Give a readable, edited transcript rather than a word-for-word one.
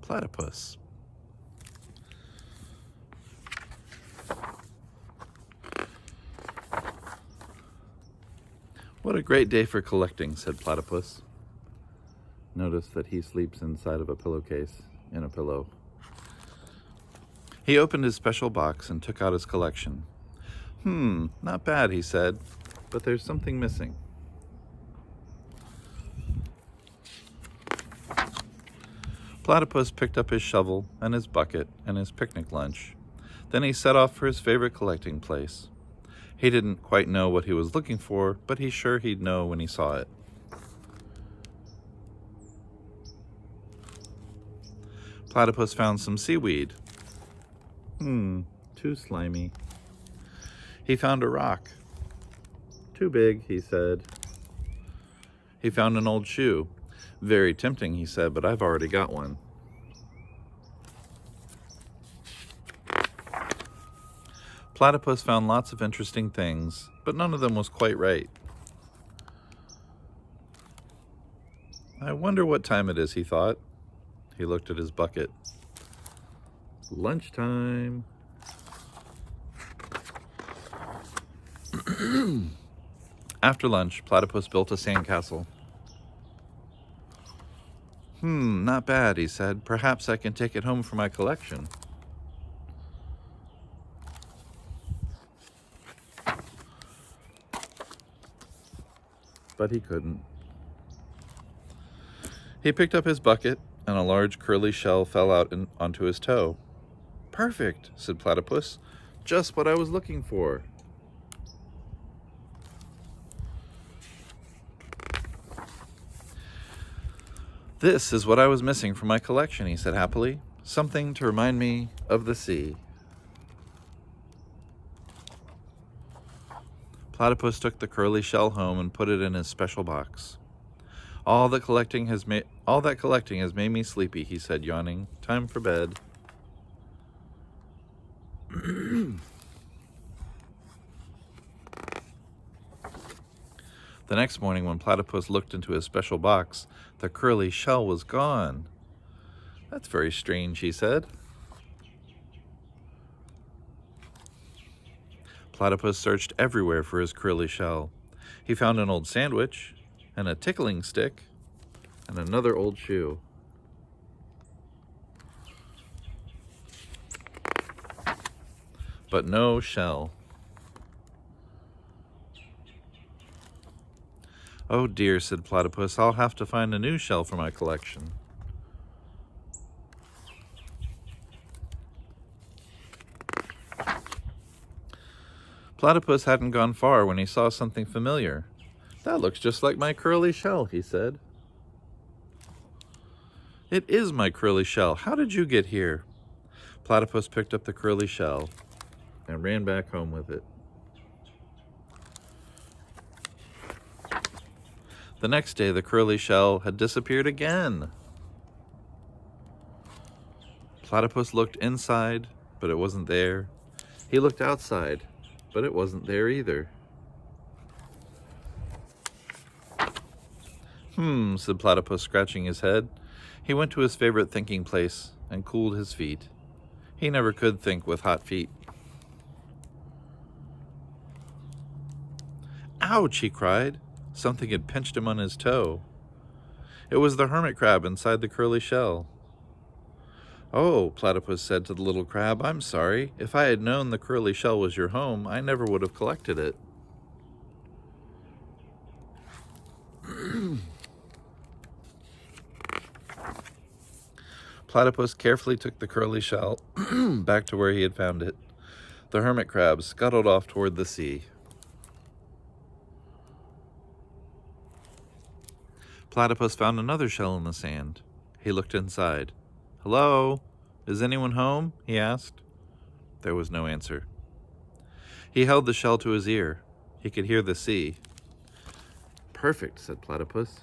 Platypus. What a great day for collecting, said Platypus. Notice that he sleeps inside of a pillowcase in a pillow. He opened his special box and took out his collection. Not bad, he said, but there's something missing. Platypus picked up his shovel and his bucket and his picnic lunch. Then he set off for his favorite collecting place. He didn't quite know what he was looking for, but he's sure he'd know when he saw it. Platypus found some seaweed. Too slimy. He found a rock. Too big, he said. He found an old shoe. Very tempting, he said, but I've already got one. Platypus found lots of interesting things, but none of them was quite right. I wonder what time it is, he thought. He looked at his bucket. Lunchtime. After lunch, Platypus built a sandcastle. Not bad, he said. Perhaps I can take it home for my collection. But he couldn't. He picked up his bucket, and a large curly shell fell out onto his toe. Perfect, said Platypus. Just what I was looking for. This is what I was missing from my collection, he said happily. Something to remind me of the sea. Platypus took the curly shell home and put it in his special box. All that collecting has made me sleepy, he said, yawning. Time for bed. The next morning, when Platypus looked into his special box, the curly shell was gone. That's very strange, he said. Platypus searched everywhere for his curly shell. He found an old sandwich, and a tickling stick, and another old shoe. But no shell. Oh dear, said Platypus, I'll have to find a new shell for my collection. Platypus hadn't gone far when he saw something familiar. That looks just like my curly shell, he said. It is my curly shell. How did you get here? Platypus picked up the curly shell and ran back home with it. The next day, the curly shell had disappeared again. Platypus looked inside, but it wasn't there. He looked outside, but it wasn't there either. Said Platypus, scratching his head. He went to his favorite thinking place and cooled his feet. He never could think with hot feet. Ouch, he cried. Something had pinched him on his toe. It was the hermit crab inside the curly shell. Oh, Platypus said to the little crab, I'm sorry. If I had known the curly shell was your home, I never would have collected it. Platypus carefully took the curly shell back to where he had found it. The hermit crab scuttled off toward the sea. Platypus found another shell in the sand. He looked inside. Hello? Is anyone home? He asked. There was no answer. He held the shell to his ear. He could hear the sea. Perfect, said Platypus.